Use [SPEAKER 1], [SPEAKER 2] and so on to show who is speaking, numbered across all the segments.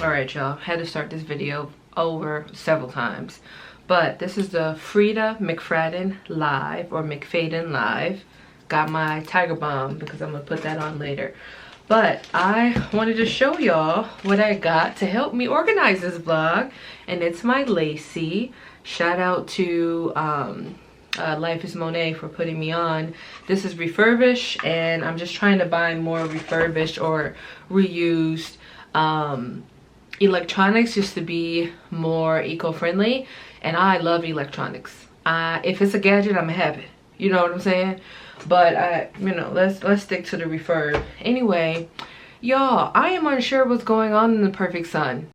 [SPEAKER 1] Alright y'all, had to start this video over several times. But this is the Fredia McFadden live, or McFadden live. Got my tiger bomb because I'm gonna put that on later. But I wanted to show y'all what I got to help me organize this vlog. And it's my lacy. Shout out to Life is Monet for putting me on. This is refurbished, and I'm just trying to buy more refurbished or reused electronics just to be more eco-friendly. And I love electronics. If it's a gadget, I'm gonna have it. You know what I'm saying? But you know, let's stick to the refurb. Anyway, y'all, I am unsure what's going on in The Perfect Son.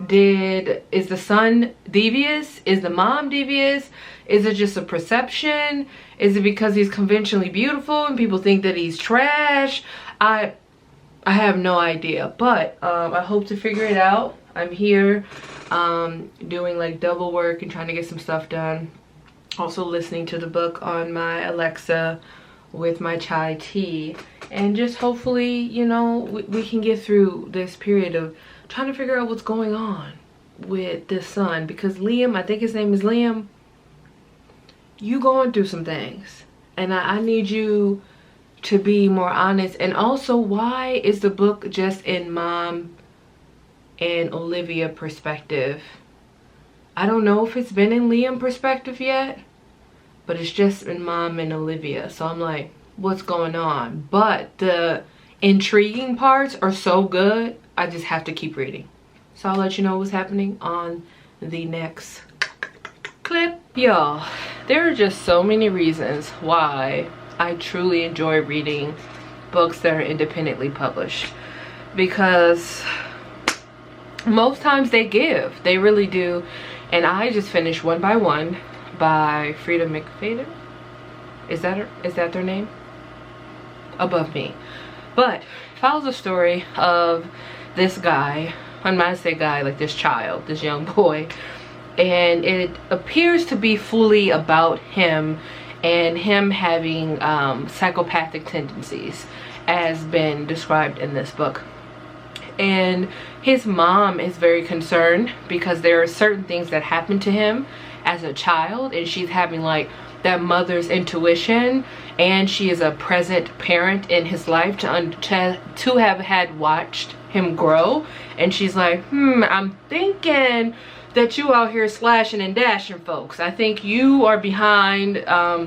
[SPEAKER 1] Is the son devious? Is the mom devious? Is it just a perception? Is it because he's conventionally beautiful and people think that he's trash? I have no idea, but I hope to figure it out. I'm here doing like double work and trying to get some stuff done. Also listening to the book on my Alexa with my chai tea, and just hopefully, you know, we can get through this period of trying to figure out what's going on with this son. Because Liam, I think his name is Liam, you going through some things, and I need you to be more honest. And also, why is the book just in Mom and Olivia perspective? I don't know if it's been in Liam perspective yet, but it's just in Mom and Olivia. So I'm like, what's going on? But the intriguing parts are so good, I just have to keep reading. So I'll let you know what's happening on the next clip. Y'all, there are just so many reasons why I truly enjoy reading books that are independently published. Because most times they give, they really do. And I just finished One by One by Fredia McFadden. Is that their name? Above Me. But it follows the story of this guy, when I say guy, like this child, this young boy, and it appears to be fully about him and him having psychopathic tendencies, as been described in this book. And his mom is very concerned because there are certain things that happen to him as a child, and she's having like that mother's intuition, and she is a present parent in his life to have had watched him grow. And she's like, I'm thinking that you out here slashing and dashing folks. I think you are behind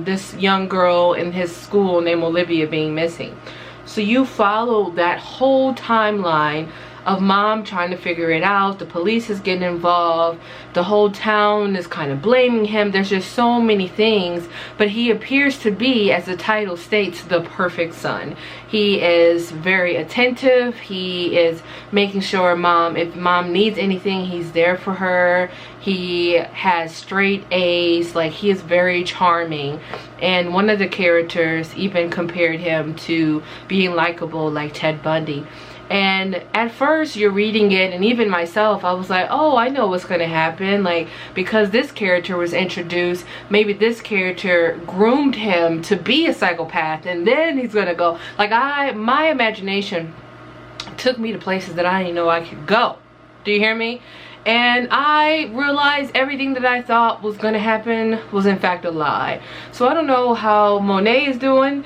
[SPEAKER 1] this young girl in his school named Olivia being missing. So you follow that whole timeline of Mom trying to figure it out. The police is getting involved. The whole town is kind of blaming him. There's just so many things. But he appears to be, as the title states, the perfect son. He is very attentive. He is making sure if Mom needs anything, he's there for her. He has straight A's. Like, he is very charming. And one of the characters even compared him to being likable like Ted Bundy. And at first you're reading it, and even myself, I was like, oh, I know what's gonna happen. Like, because this character was introduced, maybe this character groomed him to be a psychopath, and then he's gonna go. Like, my imagination took me to places that I didn't know I could go. Do you hear me? And I realized everything that I thought was gonna happen was in fact a lie. So I don't know how Monet is doing,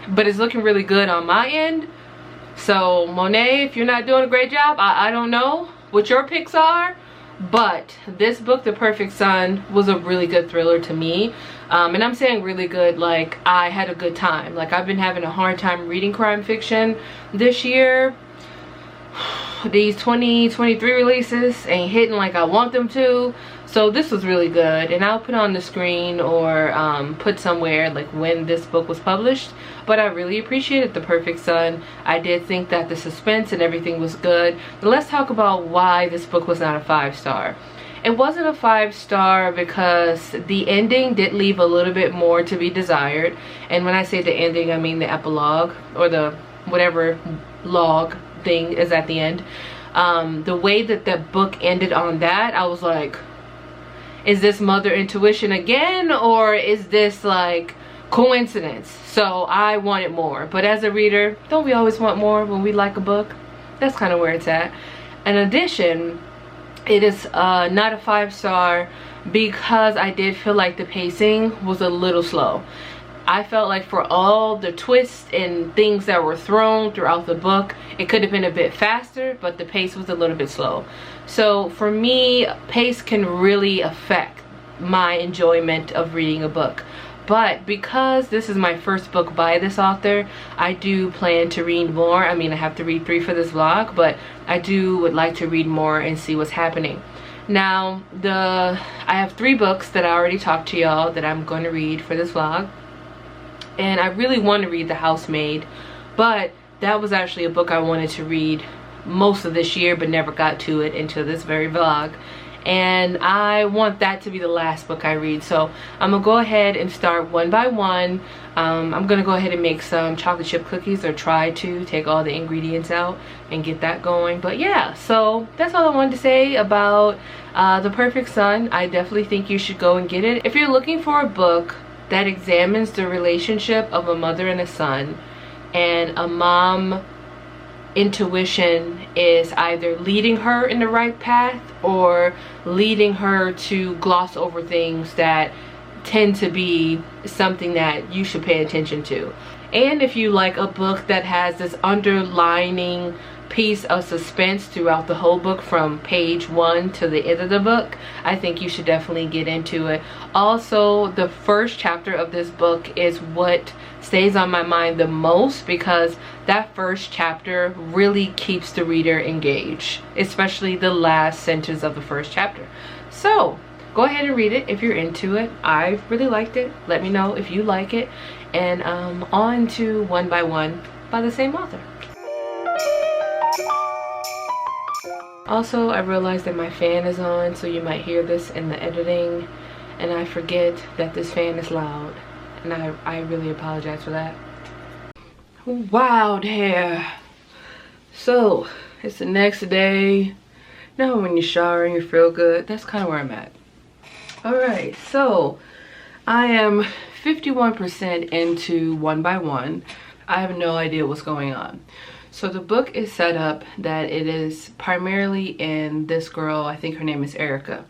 [SPEAKER 1] but it's looking really good on my end. So Monet, if you're not doing a great job, I don't know what your picks are, but this book, The Perfect Son, was a really good thriller to me. And I'm saying really good, like I had a good time. Like, I've been having a hard time reading crime fiction this year. These 2023 releases ain't hitting like I want them to. So this was really good, and I'll put on the screen or put somewhere like when this book was published. But I really appreciated The Perfect Son. I did think that the suspense and everything was good. But let's talk about why this book was not a 5-star. It wasn't a 5-star because the ending did leave a little bit more to be desired. And when I say the ending, I mean the epilogue, or the whatever log thing is at the end. The way that the book ended on that, I was like, is this mother intuition again, or is this like coincidence? So I wanted more, but as a reader, don't we always want more when we like a book? That's kind of where it's at. In addition, it is not a 5-star because I did feel like the pacing was a little slow. I felt like for all the twists and things that were thrown throughout the book, it could have been a bit faster, but the pace was a little bit slow. So for me, pace can really affect my enjoyment of reading a book. But because this is my first book by this author, I do plan to read more. I mean, I have to read 3 for this vlog, but I would like to read more and see what's happening. Now, I have 3 books that I already talked to y'all that I'm going to read for this vlog. And I really want to read The Housemaid, but that was actually a book I wanted to read most of this year, but never got to it until this very vlog. And I want that to be the last book I read, so I'm gonna go ahead and start one by one. I'm gonna go ahead and make some chocolate chip cookies, or try to take all the ingredients out and get that going. But yeah, so that's all I wanted to say about The Perfect Son. I definitely think you should go and get it if you're looking for a book that examines the relationship of a mother and a son, and a mom intuition is either leading her in the right path or leading her to gloss over things that tend to be something that you should pay attention to. And if you like a book that has this underlining piece of suspense throughout the whole book from page 1 to the end of the book, I think you should definitely get into it. Also, the first chapter of this book is what stays on my mind the most, because that first chapter really keeps the reader engaged, especially the last sentence of the first chapter. So go ahead and read it if you're into it. I really liked it. Let me know if you like it. And on to One by One by the same author. Also, I realized that my fan is on, so you might hear this in the editing, and I forget that this fan is loud, and I really apologize for that. Wild hair. So it's the next day. You know when you shower and you feel good? That's kind of where I'm at. Alright, so I am 51% into One by One. I have no idea what's going on. So the book is set up that it is primarily in this girl, I think her name is Erica.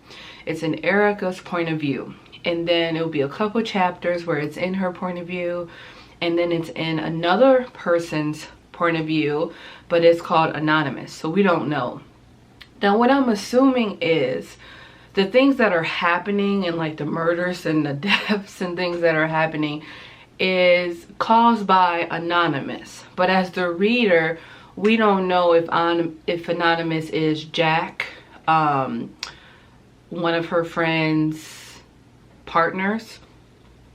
[SPEAKER 1] It's in Erica's point of view. And then it'll be a couple chapters where it's in her point of view. And then it's in another person's point of view, but it's called Anonymous. So we don't know. Now what I'm assuming is the things that are happening, and like the murders and the deaths and things that are happening, is caused by Anonymous. But as the reader, we don't know if Anonymous is Jack, one of her friends' partners.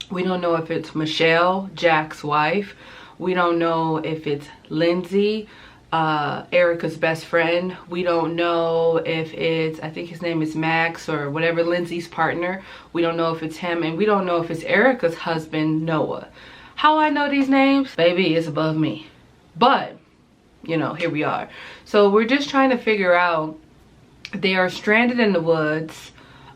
[SPEAKER 1] We don't know if it's Michelle, Jack's wife. We don't know if it's Lindsay, Erica's best friend. We don't know if it's, I think his name is Max or whatever, Lindsay's partner. We don't know if it's him, and we don't know if it's Erica's husband, Noah. How I know these names? Baby, it's above me. But, you know, here we are. So we're just trying to figure out, they are stranded in the woods.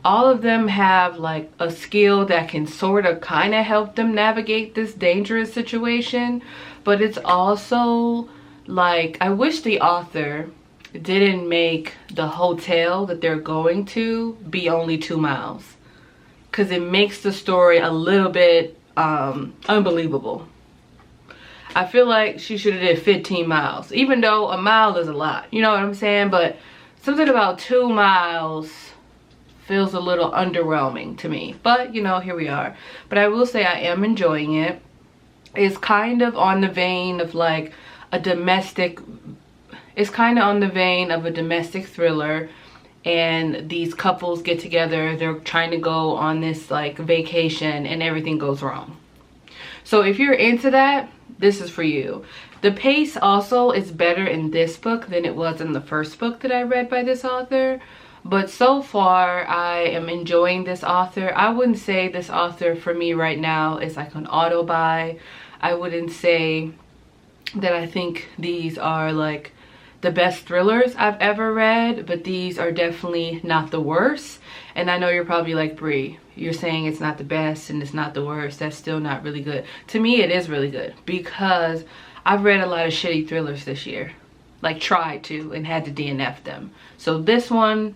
[SPEAKER 1] All of them have like a skill that can sort of kind of help them navigate this dangerous situation. But it's also like, I wish the author didn't make the hotel that they're going to be only 2 miles, because it makes the story a little bit unbelievable. I feel like she should have did 15 miles, even though a mile is a lot, you know what I'm saying? But something about 2 miles feels a little underwhelming to me. But you know, here we are. But I will say I am enjoying it. It's kind of on the vein of like a domestic, it's kind of on the vein of a domestic thriller, and these couples get together, they're trying to go on this like vacation, and everything goes wrong. So if you're into that, this is for you. The pace also is better in this book than it was in the first book that I read by this author. But so far, I am enjoying this author. I wouldn't say this author for me right now is like an auto buy. I wouldn't say that I think these are like the best thrillers I've ever read, but these are definitely not the worst. And I know you're probably like, Brie, you're saying it's not the best and it's not the worst. That's still not really good. To me, it is really good because I've read a lot of shitty thrillers this year. Like tried to and had to DNF them. So this one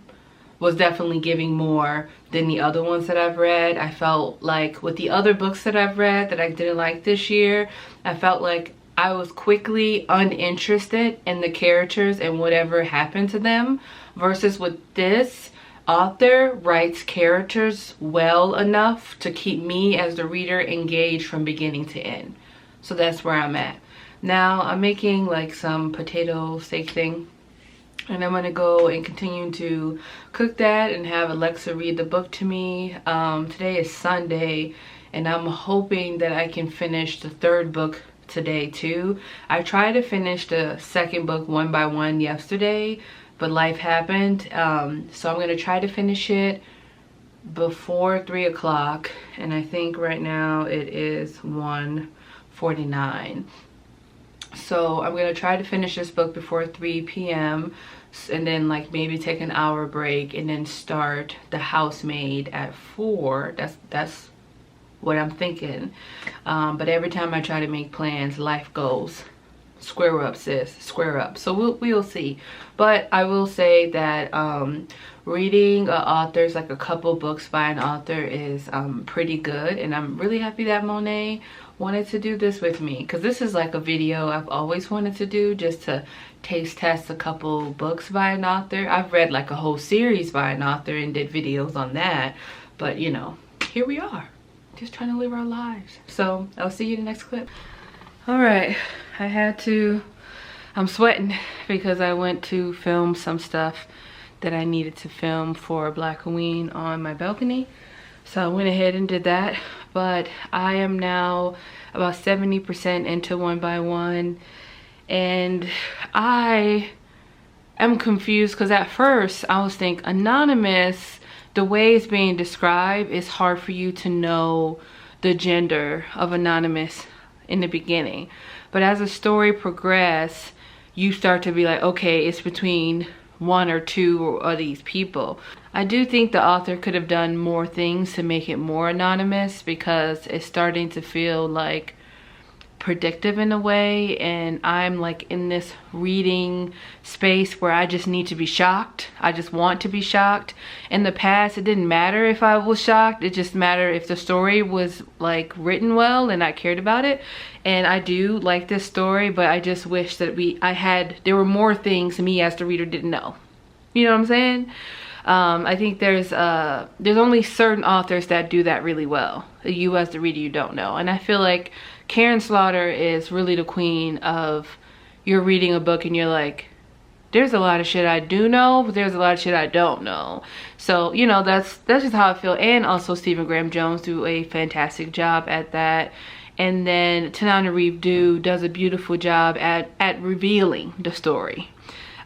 [SPEAKER 1] was definitely giving more than the other ones that I've read. I felt like with the other books that I've read that I didn't like this year, I felt like I was quickly uninterested in the characters and whatever happened to them, versus with this author writes characters well enough to keep me as the reader engaged from beginning to end. So that's where I'm at. Now I'm making like some potato steak thing, and I'm gonna go and continue to cook that and have Alexa read the book to me. Today is Sunday, and I'm hoping that I can finish the third book today too. I tried to finish the second book one by one yesterday, but life happened. So I'm gonna try to finish it before 3 o'clock, and I think right now it is 1:49. So I'm gonna try to finish this book before 3 p.m. and then like maybe take an hour break and then start The Housemaid at 4. That's what I'm thinking. But every time I try to make plans, life goes square up, sis, square up. So we'll see. But I will say that reading authors, like a couple books by an author, is pretty good, and I'm really happy that Monet wanted to do this with me, because this is like a video I've always wanted to do, just to taste test a couple books by an author. I've read like a whole series by an author and did videos on that, but you know, here we are, just trying to live our lives. So I'll see you in the next clip. All right, I'm sweating because I went to film some stuff that I needed to film for Black Queen on my balcony. So I went ahead and did that, but I am now about 70% into one by one, and I am confused because at first I was thinking anonymous, the way it's being described, is hard for you to know the gender of anonymous in the beginning. But as the story progresses, you start to be like, okay, it's between one or two of these people. I do think the author could have done more things to make it more anonymous, because it's starting to feel like predictive in a way, and I'm like in this reading space where I just need to be shocked. I just want to be shocked. In the past, it didn't matter if I was shocked, it just mattered if the story was like written well and I cared about it. And I do like this story, but I just wish that there were more things me as the reader didn't know. You know what I'm saying? I think there's only certain authors that do that really well. You as the reader, you don't know. And I feel like Karen Slaughter is really the queen of, you're reading a book and you're like, there's a lot of shit I do know, but there's a lot of shit I don't know. So, you know, that's just how I feel. And also Stephen Graham Jones do a fantastic job at that. And then Tanana Reeve does a beautiful job at revealing the story.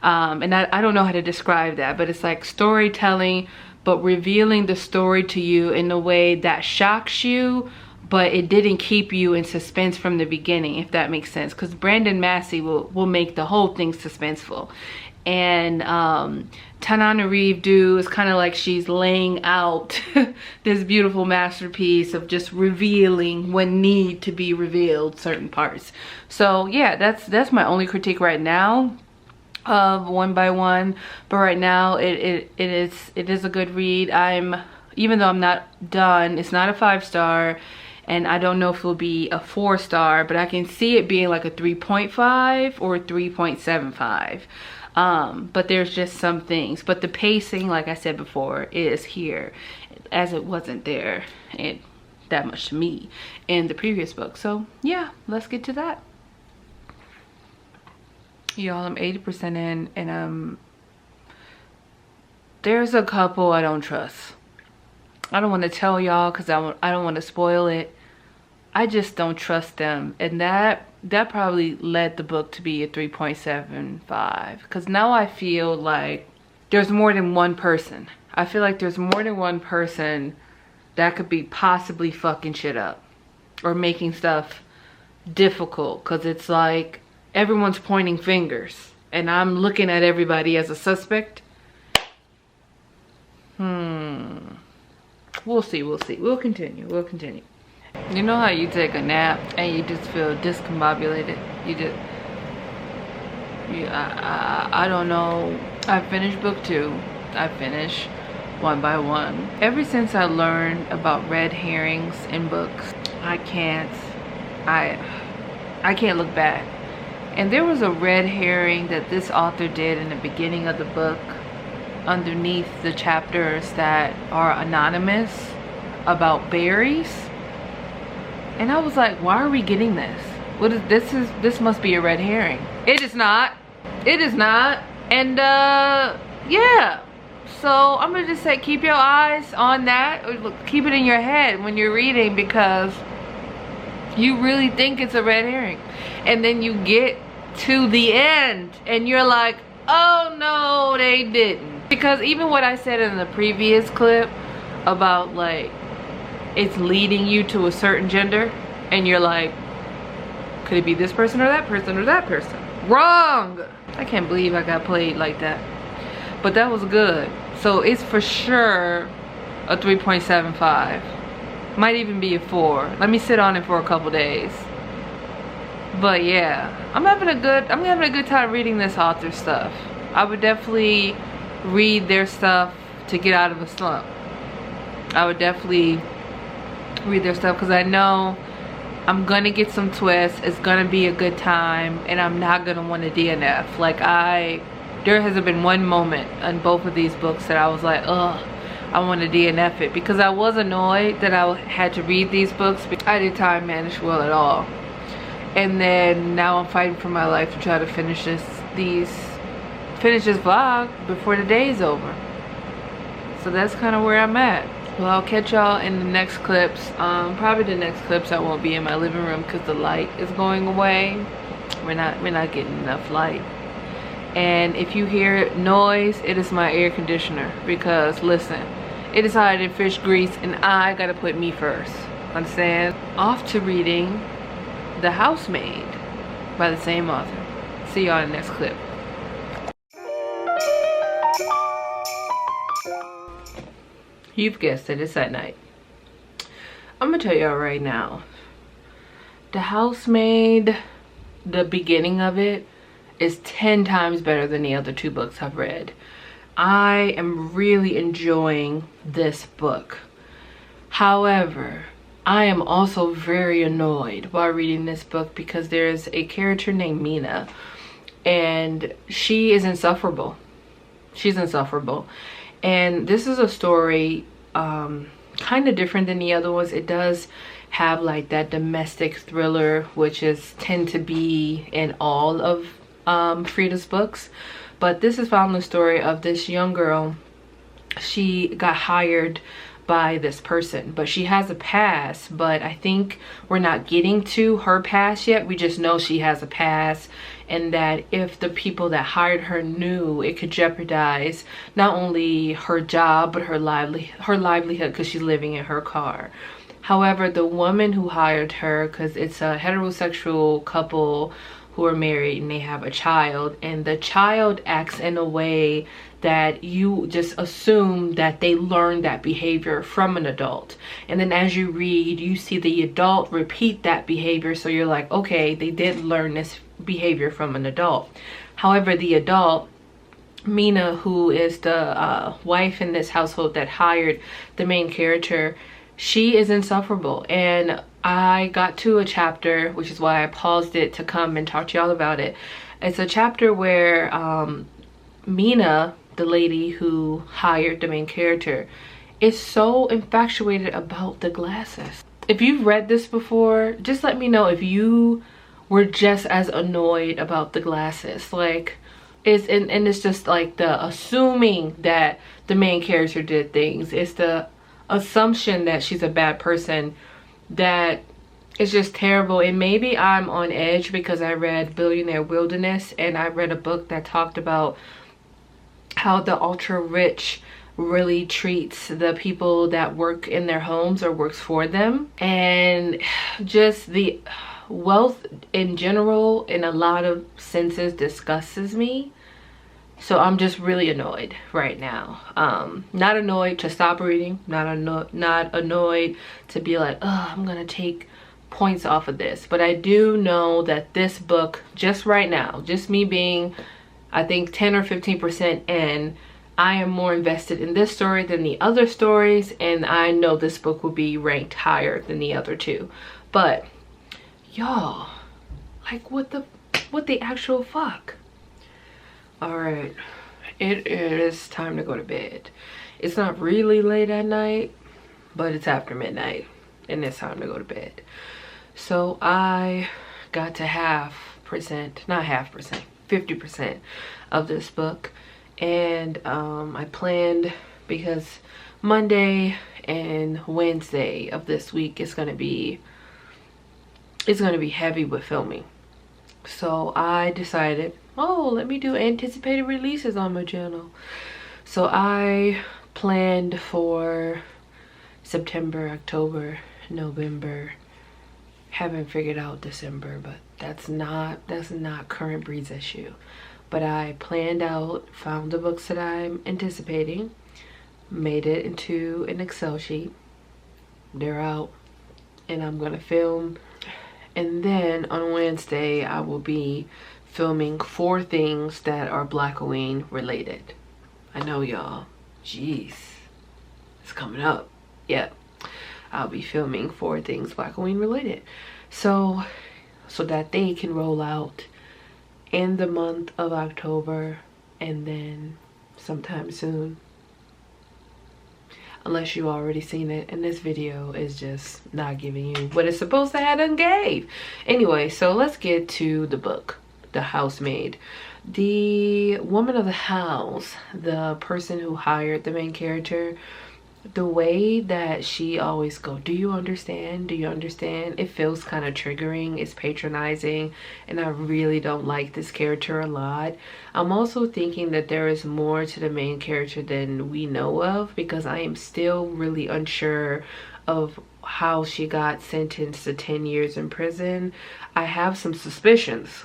[SPEAKER 1] And I don't know how to describe that, but it's like storytelling, but revealing the story to you in a way that shocks you, but it didn't keep you in suspense from the beginning, if that makes sense. Because Brandon Massey will make the whole thing suspenseful. And Tanana Reeve is kind of like she's laying out this beautiful masterpiece of just revealing when need to be revealed certain parts. So yeah, that's my only critique right now of one by one. But right now it is a good read. Even though I'm not done, it's not a 5-star, and I don't know if it'll be a 4-star, but I can see it being like a 3.5 or 3.75. But there's just some things, but the pacing, like I said before, is here, as it wasn't there and that much to me in the previous book. So yeah, let's get to that. Y'all, I'm 80% in, and there's a couple I don't trust. I don't want to tell y'all because I don't want to spoil it. I just don't trust them, and that probably led the book to be a 3.75, because now I feel like there's more than one person. I feel like there's more than one person that could be possibly fucking shit up or making stuff difficult, because it's like everyone's pointing fingers and I'm looking at everybody as a suspect. We'll see, we'll see. We'll continue, we'll continue. You know how you take a nap and you just feel discombobulated? I don't know. I finished book 2. I finished one by one. Ever since I learned about red herrings in books, I can't look back. And there was a red herring that this author did in the beginning of the book, underneath the chapters that are anonymous, about berries. And I was like, why are we getting this? What is this? This must be a red herring. It is not. It is not. And yeah. So I'm gonna just say, keep your eyes on that. Keep it in your head when you're reading, because you really think it's a red herring. And then you get to the end and you're like, oh no, they didn't. Because even what I said in the previous clip about like it's leading you to a certain gender, and you're like, could it be this person or that person or that person? Wrong! I can't believe I got played like that. But that was good. So it's for sure a 3.75. Might even be a 4. Let me sit on it for a couple days. But yeah, I'm having a good time reading this author stuff. I would definitely read their stuff to get out of a slump. I would definitely read their stuff because I know I'm gonna get some twists. It's gonna be a good time, and I'm not gonna want to DNF. Like there hasn't been one moment in both of these books that I was like, ugh, I want to DNF it, because I was annoyed that I had to read these books because I didn't time manage well at all. And then now I'm fighting for my life to try to finish this vlog before the day is over. So that's kind of where I'm at. Well, I'll catch y'all in the next clips. Probably the next clips I won't be in my living room because the light is going away. We're not getting enough light. And if you hear noise, it is my air conditioner, because listen, it decided in fish grease and I gotta put me first. Understand? Off to reading The Housemaid by the same author. See y'all in the next clip. You've guessed it, it's at night. I'm gonna tell y'all right now, The Housemaid, the beginning of it is 10 times better than the other 2 books I've read. I am really enjoying this book. However, I am also very annoyed while reading this book because there's a character named Mina, and she is insufferable. She's insufferable. And this is a story kind of different than the other ones. It does have like that domestic thriller, which tend to be in all of Freida's books. But this is following the story of this young girl. She got hired by this person, but she has a past, but I think we're not getting to her past yet. We just know she has a past, and that if the people that hired her knew, it could jeopardize not only her job but her livelihood, because she's living in her car. However, the woman who hired her, because it's a heterosexual couple who are married and they have a child, and the child acts in a way that you just assume that they learned that behavior from an adult. And then as you read, you see the adult repeat that behavior, so you're like, okay, they did learn this behavior from an adult. However, the adult, Mina, who is the wife in this household that hired the main character, she is insufferable. And I got to a chapter, which is why I paused it to come and talk to y'all about it. It's a chapter where Mina, the lady who hired the main character, is so infatuated about the glasses. If you've read this before, just let me know if you were just as annoyed about the glasses. Like, it's just like the assuming that the main character did things. It's the assumption that she's a bad person that is just terrible. And maybe I'm on edge because I read Billionaire Wilderness, and I read a book that talked about how the ultra rich really treats the people that work in their homes or works for them. And just the wealth in general, in a lot of senses, disgusts me. So I'm just really annoyed right now. Not annoyed to stop reading, not annoyed to be like, oh, I'm gonna take points off of this. But I do know that this book, just right now, just me being, I think 10 or 15% in, I am more invested in this story than the other stories, and I know this book will be ranked higher than the other two. But y'all, like, what the actual fuck? All right, it is time to go to bed. It's not really late at night, but it's after midnight and it's time to go to bed. So I got to 50% of this book, and I planned, because Monday and Wednesday of this week is gonna be heavy with filming. So I decided, oh, let me do anticipated releases on my channel. So I planned for September, October, November. Haven't figured out December, but that's not current breed's issue. But I planned out, found the books that I'm anticipating, made it into an Excel sheet. They're out, and I'm gonna film. And then on Wednesday, I will be filming 4 things that are Blackoween related. I know, y'all. Jeez. It's coming up. Yeah. I'll be filming 4 things Blackoween related. So that they can roll out in the month of October, and then sometime soon. Unless you already seen it, and this video is just not giving you what it's supposed to have done gave. Anyway, so let's get to the book, The Housemaid. The woman of the house, the person who hired the main character, the way that she always go, do you understand? Do you understand? It feels kind of triggering. It's patronizing, and I really don't like this character a lot. I'm also thinking that there is more to the main character than we know of, because I am still really unsure of how she got sentenced to 10 years in prison. I have some suspicions.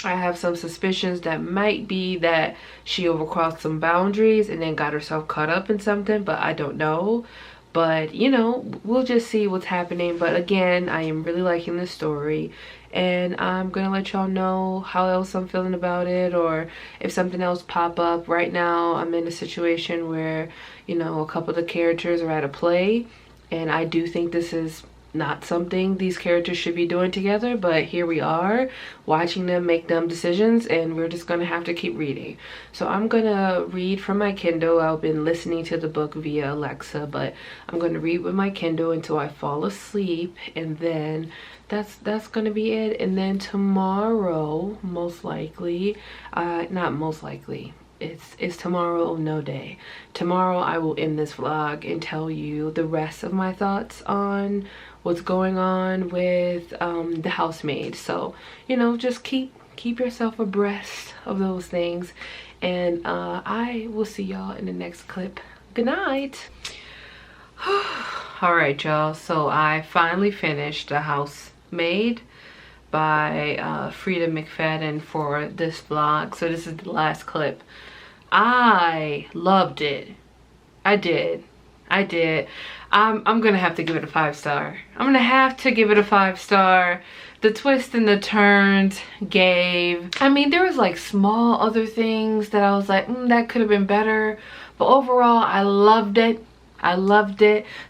[SPEAKER 1] That might be that she overcrossed some boundaries and then got herself caught up in something, but I don't know. But, you know, we'll just see what's happening. But again, I am really liking this story, and I'm gonna let y'all know how else I'm feeling about it, or if something else pop up. Right now, I'm in a situation where, you know, a couple of the characters are at a play, and I do think this is not something these characters should be doing together, but here we are watching them make dumb decisions, and we're just gonna have to keep reading. So I'm gonna read from my Kindle. I've been listening to the book via Alexa, but I'm gonna read with my Kindle until I fall asleep, and then that's gonna be it. And then tomorrow, most likely, not most likely, it's tomorrow, no day. Tomorrow I will end this vlog and tell you the rest of my thoughts on what's going on with the housemaid. So, you know, just keep yourself abreast of those things, and I will see y'all in the next clip. Good night. All right, y'all, so I finally finished The Housemaid by Fredia McFadden for this vlog. So this is the last clip. I loved it. I did. I'm gonna have to give it a 5-star. I'm gonna have to give it a 5-star. The twists and the turns I mean, there was like small other things that I was like, that could have been better, but overall I loved it.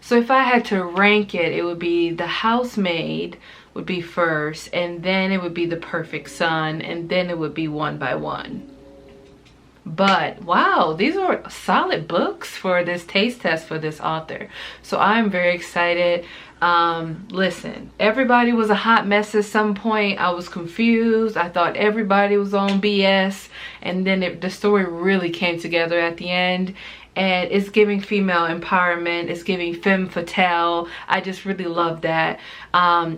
[SPEAKER 1] So if I had to rank it, it would be The Housemaid would be first, and then it would be The Perfect Son, and then it would be One by One. But wow, these are solid books for this taste test for this author. So I'm very excited. Listen, everybody was a hot mess at some point. I was confused. I thought everybody was on BS, and then the story really came together at the end. And it's giving female empowerment. It's giving femme fatale. I just really love that.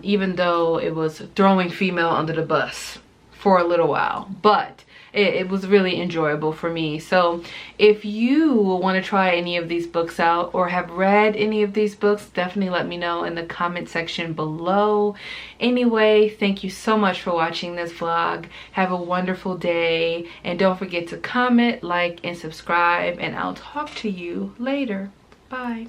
[SPEAKER 1] Even though it was throwing female under the bus for a little while. But it was really enjoyable for me. So if you want to try any of these books out or have read any of these books, definitely let me know in the comment section below. Anyway, thank you so much for watching this vlog. Have a wonderful day, and don't forget to comment, like, and subscribe, and I'll talk to you later. Bye.